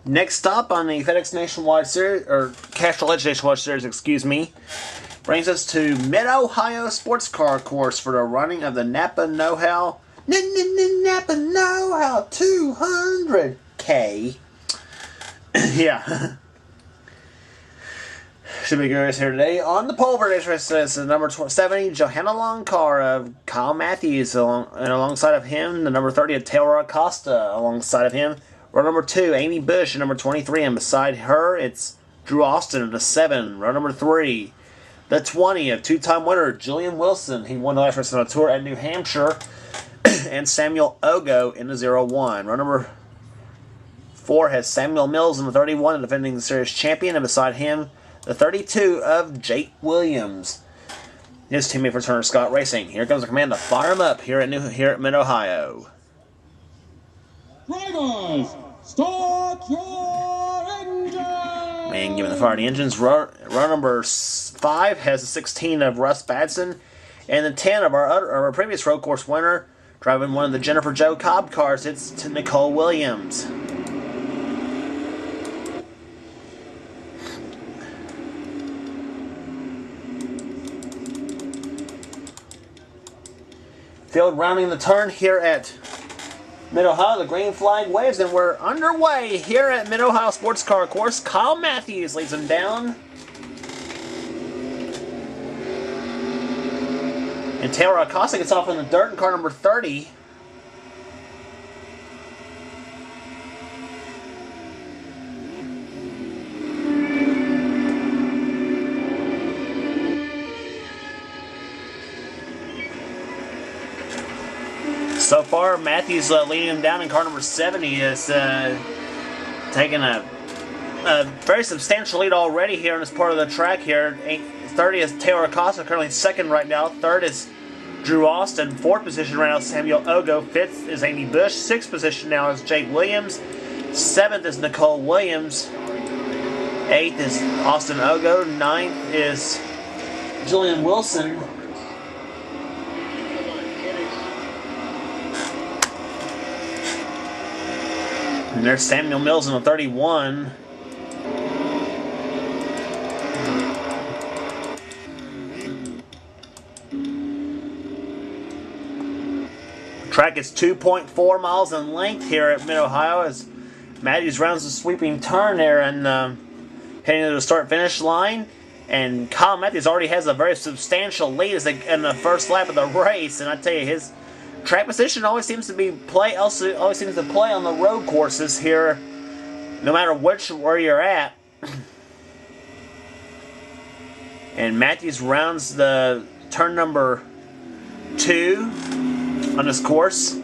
Next stop on the FedEx Nationwide Series, or Castrol Nationwide Series, excuse me, brings us to Mid-Ohio Sports Car Course for the running of the Napa Know-How Napa Know-How 200K. Yeah. Should be good race here today. On the pole for today's race is the number 70, Johanna Long car of Kyle Matthews, and alongside of him, the number 30 of Taylor Acosta, alongside of him. Row number 2, Amy Bush, number 23, and beside her, it's Drew Austin of the 7. Row number 3, the 20 of two-time winner Julian Wilson. He won the last race on a tour at New Hampshire. And Samuel Ogo in the 01. Row number 4 has Samuel Mills in the 31, the defending series champion, and beside him, the 32 of Jake Williams, his teammate for Turner Scott Racing. Here comes the command to fire him up here at Mid-Ohio. Drivers, start your engines! Man, giving the fire the engines. Row number 5 has the 16 of Russ Badson, and the 10 of our previous road course winner, driving one of the Jennifer Jo Cobb cars. It's to Nicole Williams. Field rounding the turn here at Mid-Ohio. The green flag waves, and we're underway here at Mid-Ohio Sports Car Course. Kyle Matthews leads him down. And Taylor Acosta gets off in the dirt in car number 30. So far, Matthews leading him down in car number 70 is taking a very substantial lead already here on this part of the track here. 30 is Taylor Acosta, currently second right now. Third is Drew Austin. Fourth position right now is Samuel Ogo. Fifth is Amy Bush. Sixth position now is Jake Williams. Seventh is Nicole Williams. Eighth is Austin Ogo. Ninth is Julian Wilson. And there's Samuel Mills in the 31. The track is 2.4 miles in length here at Mid-Ohio as Matthews rounds the sweeping turn there and heading to the start-finish line. And Kyle Matthews already has a very substantial lead in the first lap of the race. And I tell you, his track position always seems to play on the road courses here, no matter where you're at. And Matthews rounds the turn number 2 on this course.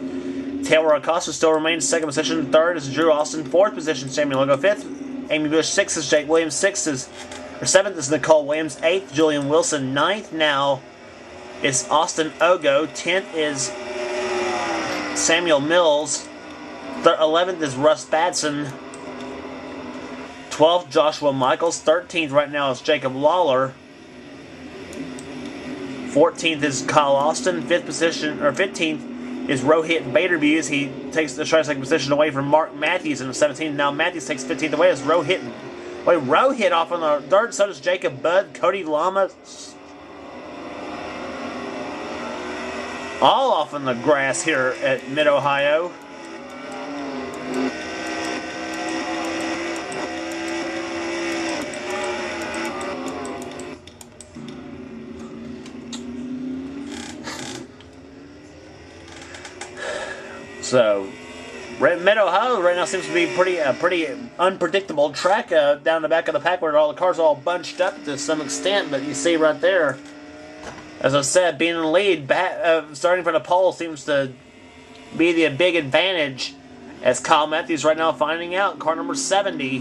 Taylor Acosta still remains second position. Third is Drew Austin. Fourth position Samuel Ogo. Fifth, Amy Bush. Sixth is Jake Williams. Seventh is Nicole Williams. Eighth, Julian Wilson. Ninth now is Austin Ogo. 10th is Samuel Mills. 11th is Russ Badson. 12th, Joshua Michaels. 13th right now is Jacob Lawler. 14th is Kyle Austin. 15th is Rohit Baderby. He tries to take position away from Mark Matthews in the 17th. Now Matthews takes 15th away as Rohit off on the dirt. So does Jacob Budd, Cody Lama. All off in the grass here at Mid-Ohio. So, Mid-Ohio right now seems to be a pretty unpredictable track down the back of the pack where all the cars are all bunched up to some extent. But you see right there, as I said, being in the lead, starting from the pole seems to be the big advantage. As Kyle Matthews right now finding out, car number 70,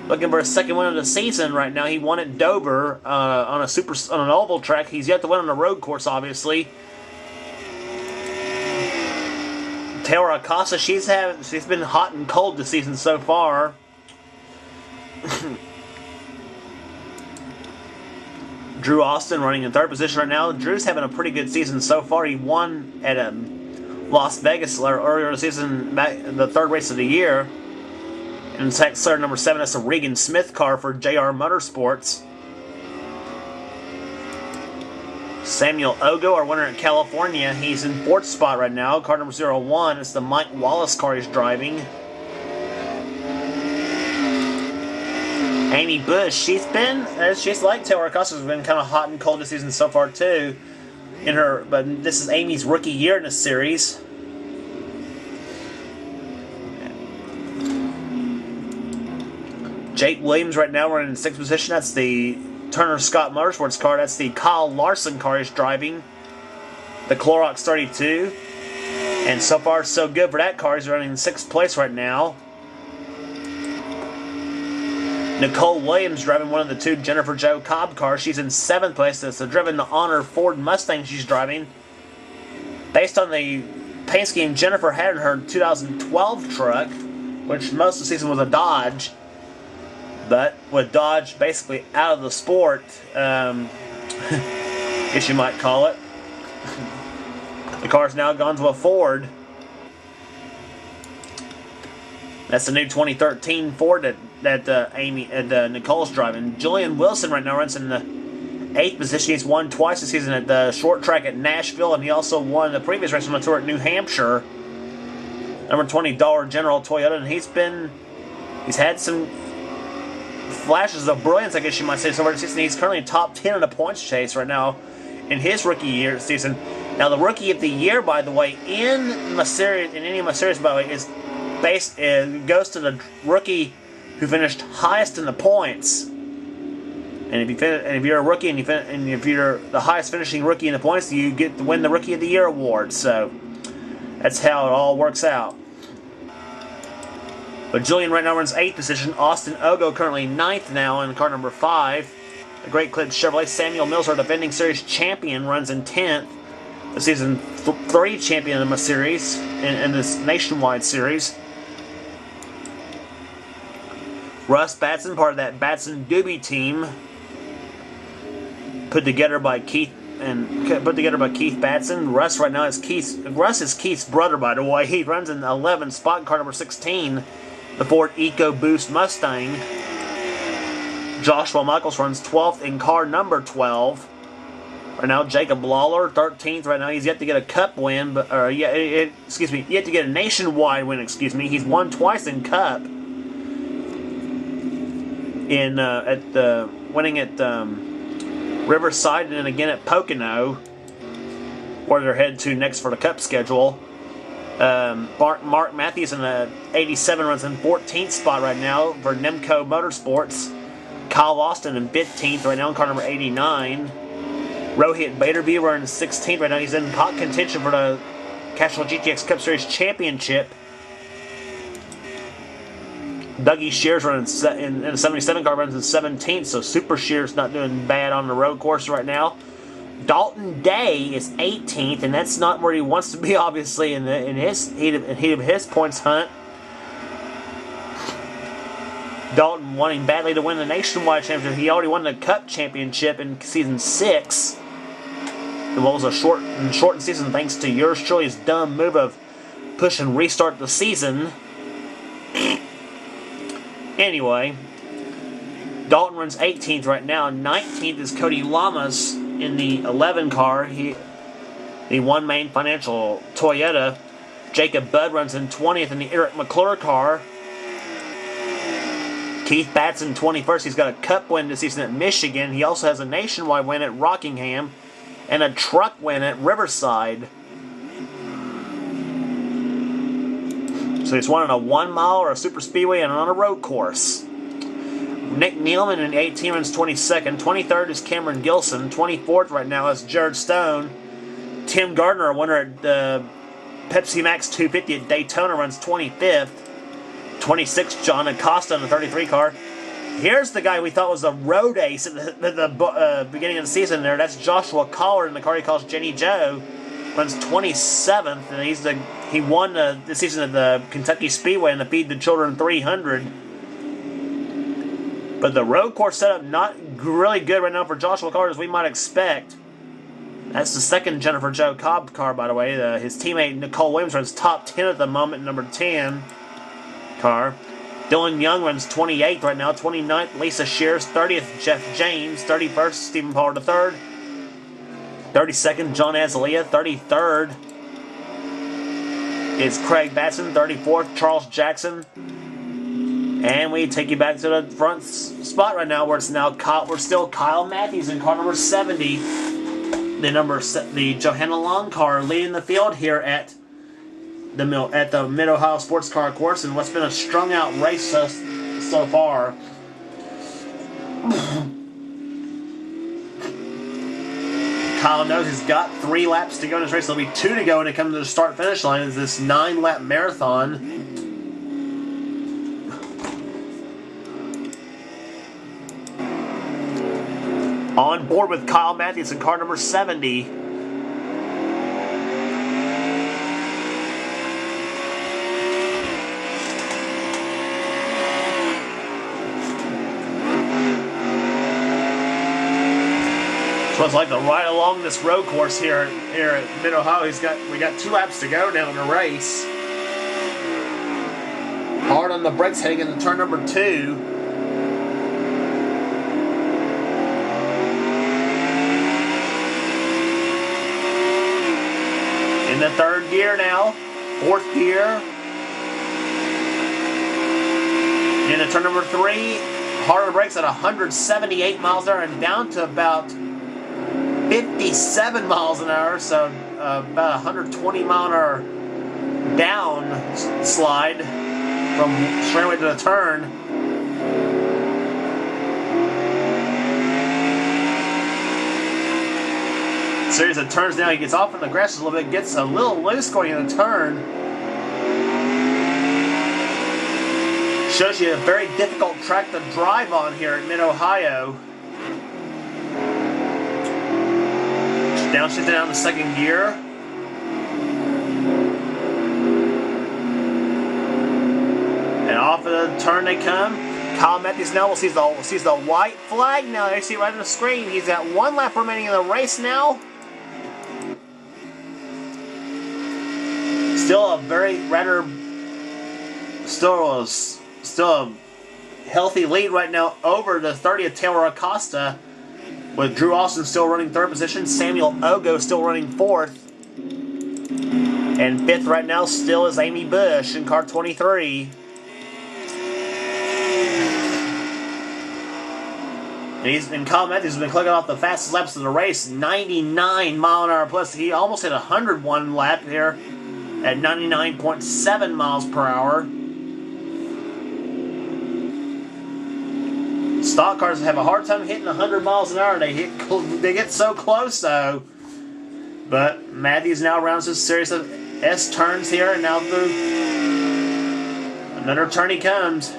looking for a second win of the season right now. He won at Dover on an oval track. He's yet to win on a road course, obviously. Taylor Acosta, she's been hot and cold this season so far. Drew Austin running in third position right now. Drew's having a pretty good season so far. He won at Las Vegas earlier this season, the third race of the year. And Tech Slayer number 7, that's a Regan Smith car for JR Motorsports. Samuel Ogo, our winner in California, he's in 4th spot right now. Car number 01, it's the Mike Wallace car he's driving. Amy Bush, she's like Taylor Acosta's been kind of hot and cold this season so far too. But this is Amy's rookie year in the series. Jake Williams right now running in 6th position. That's the Turner Scott Motorsports car. That's the Kyle Larson car he's driving. The Clorox 32. And so far so good for that car. He's running in 6th place right now. Nicole Williams driving one of the 2 Jennifer Jo Cobb cars. She's in 7th place. That's the Driven to Honor Ford Mustang she's driving. Based on the paint scheme Jennifer had in her 2012 truck, which most of the season was a Dodge. But with Dodge basically out of the sport, guess you might call it, the car's now gone to a Ford. That's the new 2013 Ford that Nicole's driving. Julian Wilson right now runs in the 8th position. He's won twice this season at the short track at Nashville, and he also won the previous race on the tour at New Hampshire. Number 20 Dollar General Toyota, and he's had some flashes of brilliance, I guess you might say, so far this season. He's currently top 10 in the points chase right now in his rookie year season. Now, the rookie of the year, by the way, in any of my series, by the way, goes to the rookie who finished highest in the points. And if you're a rookie and if you're the highest finishing rookie in the points, you get to win the Rookie of the Year award. So that's how it all works out. But Julian right now runs 8th position. Austin Ogo currently 9th now in car number 5. The Great Clips Chevrolet. Samuel Mills, our defending series champion, runs in 10th. The season 3 champion in the series, in this nationwide series. Russ Batson, part of that Batson Doobie team, put together by Keith Batson. Russ right now is Keith's brother, by the way. He runs in 11th spot in car number 16, the Ford EcoBoost Mustang. Joshua Michaels runs 12th in car number 12. Right now, Jacob Lawler 13th. Right now, he's yet to get a Cup win, yet to get a nationwide win. He's won twice in Cup. Winning at Riverside and then again at Pocono, where they're headed to next for the Cup schedule. Mark Matthews in the 87 runs in 14th spot right now for Nemco Motorsports. Kyle Austin in 15th right now in car number 89. Rohit Baderby runs 16th right now. He's in hot contention for the Castrol GTX Cup Series Championship. Dougie Shears runs in the 77 car, runs in 17th, so Super Shears not doing bad on the road course right now. Dalton Day is 18th, and that's not where he wants to be, obviously, in his heat of his points hunt. Dalton wanting badly to win the nationwide championship. He already won the Cup championship in season 6. And what was a shortened season thanks to yours truly's dumb move of push and restart the season. Anyway, Dalton runs 18th right now. 19th is Cody Lamas in the 11 car. The One Main Financial Toyota. Jacob Budd runs in 20th in the Eric McClure car. Keith Batson 21st. He's got a Cup win this season at Michigan. He also has a nationwide win at Rockingham and a truck win at Riverside. So he's won on a 1 mile or a super speedway and on a road course. Nick Nealman in 18 runs 22nd. 23rd is Cameron Gilson. 24th right now is Jared Stone. Tim Gardner, a winner at the Pepsi Max 250 at Daytona, runs 25th. 26th, John Acosta in the 33 car. Here's the guy we thought was a road ace at the beginning of the season there. That's Joshua Collard in the car he calls Jenny Joe. Runs 27th, and he won this season at the Kentucky Speedway in the Feed the Children 300. But the road course setup not really good right now for Joshua Collard, as we might expect. That's the second Jennifer Jo Cobb car, by the way. His teammate Nicole Williams runs top 10 at the moment, number 10 car. Dylan Young runs 28th right now. 29th, Lisa Shears. 30th, Jeff James. 31st, Stephen Pollard III. 32nd, John Azalia. 33rd is Craig Batson. 34th, Charles Jackson. And we take you back to the front spot right now, where it's now we're still Kyle Matthews in car number 70, the Johanna Long car, leading the field here at the Mid-Ohio Sports Car Course, and what's been a strung out race so far. Kyle knows he's got 3 laps to go in this race. There'll be 2 to go when it comes to the start-finish line. It's this 9-lap marathon. On board with Kyle Matthews in car number 70. So it's like the ride along this road course here at Mid-Ohio. We got 2 laps to go now in the race. Hard on the brakes heading into turn number 2. In the 3rd gear now, 4th gear. Into turn number 3, harder brakes at 178 miles an hour and down to about 57 miles an hour, so about 120 mile an hour down slide from straightaway to the turn. Series of turns now. He gets off in the grass a little bit, gets a little loose going in the turn. Shows you a very difficult track to drive on here at Mid-Ohio. Downshifting out in the 2nd gear. And off of the turn they come. Kyle Matthews now sees the white flag now. There you see it right on the screen. He's got 1 lap remaining in the race now. Still a still a healthy lead right now over the 30th Taylor Acosta, with Drew Austin still running 3rd position, Samuel Ogo still running 4th, and 5th right now still is Amy Bush in car 23. And Kyle Matthews has been clicking off the fastest laps of the race, 99 mile an hour plus. He almost hit 101 lap here at 99.7 miles per hour. Stock cars have a hard time hitting 100 miles an hour. They get so close though. But Matthews now rounds his series of S turns here, and now through another turn he comes.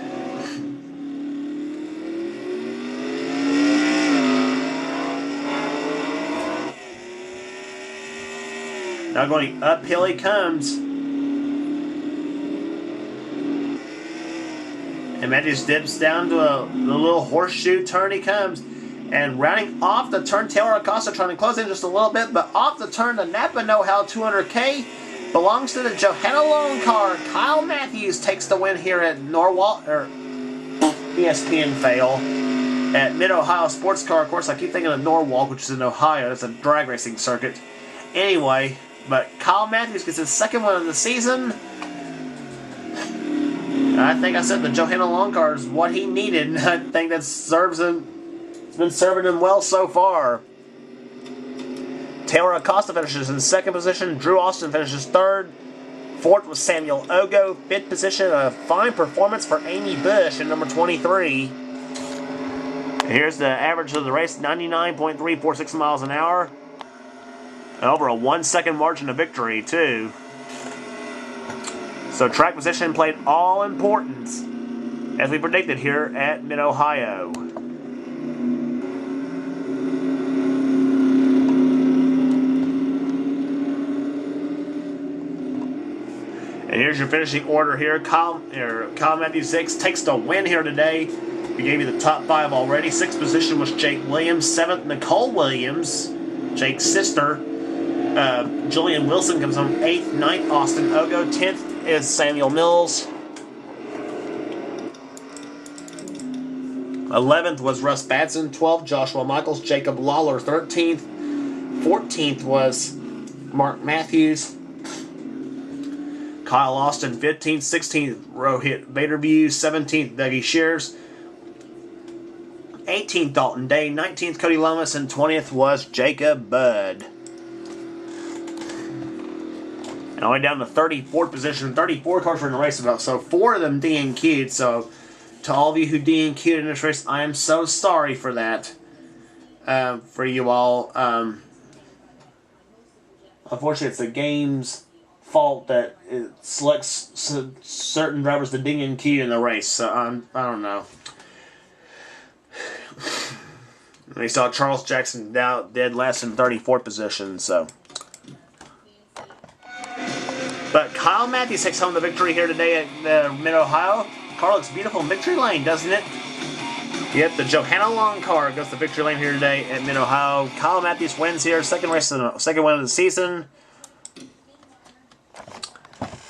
Now going uphill he comes. And Matthews dips down to the little horseshoe turn he comes. And rounding off the turn, Taylor Acosta trying to close in just a little bit, but off the turn, the Napa Know-How 200K belongs to the Johanna Long car. Kyle Matthews takes the win here at ESPN fail, at Mid-Ohio Sports Car Course. I keep thinking of Norwalk, which is in Ohio. It's a drag racing circuit. Anyway, but Kyle Matthews gets his 2nd win of the season. I think I said the Johanna Long car is what he needed. I think that serves him. It's been serving him well so far. Taylor Acosta finishes in 2nd position. Drew Austin finishes 3rd. 4th was Samuel Ogo. 5th position, a fine performance for Amy Bush in number 23. Here's the average of the race, 99.346 miles an hour. Over a 1-second margin of victory, too. So track position played all importance, as we predicted here at Mid-Ohio. And here's your finishing order here. Kyle Matthews 6 takes the win here today. We gave you the top 5 already. 6th position was Jake Williams. 7th, Nicole Williams, Jake's sister. Julian Wilson comes home 8th. 9th, Austin Ogo. 10th is Samuel Mills. 11th was Russ Batson. 12th, Joshua Michaels. Jacob Lawler, 13th. 14th was Mark Matthews. Kyle Austin, 15th. 16th, Rohit Vaderview. 17th, Dougie Shears. 18th, Dalton Day. 19th, Cody Lomas. And 20th was Jacob Budd. And all the way down to 34th position. 34 cars were in the race, so 4 of them DNQ'd. So to all of you who DNQ'd in this race, I am so sorry for that. For you all. Unfortunately, it's the game's fault that it selects certain drivers to DNQ in the race. So I don't know. We saw Charles Jackson dead last in 34th position. So. But Kyle Matthews takes home the victory here today at Mid-Ohio. Car looks beautiful in victory lane, doesn't it? Yep, the Johanna Long car goes to victory lane here today at Mid-Ohio. Kyle Matthews wins here, second win of the season.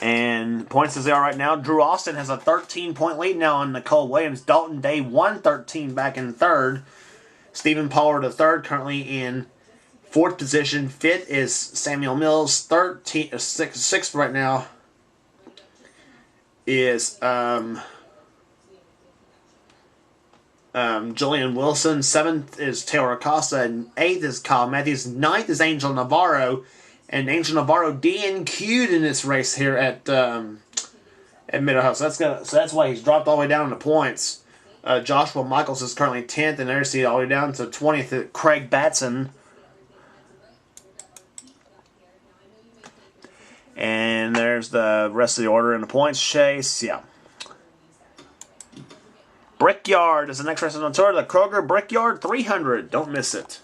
And points as they are right now, Drew Austin has a 13-point lead now on Nicole Williams. Dalton Day 113 back in third. Stephen Pollard the third, currently in 4th position. 5th is Samuel Mills. 6th right now is Julian Wilson. 7th is Taylor Acosta. And 8th is Kyle Matthews. 9th is Angel Navarro. And Angel Navarro DNQ'd in this race here at Mid-Ohio. So that's why he's dropped all the way down in the points. Joshua Michaels is currently 10th, and there's all the way down to 20th. Craig Batson. And there's the rest of the order in the points chase. Yeah. Brickyard is the next race on the tour. The Kroger Brickyard 300. Don't miss it.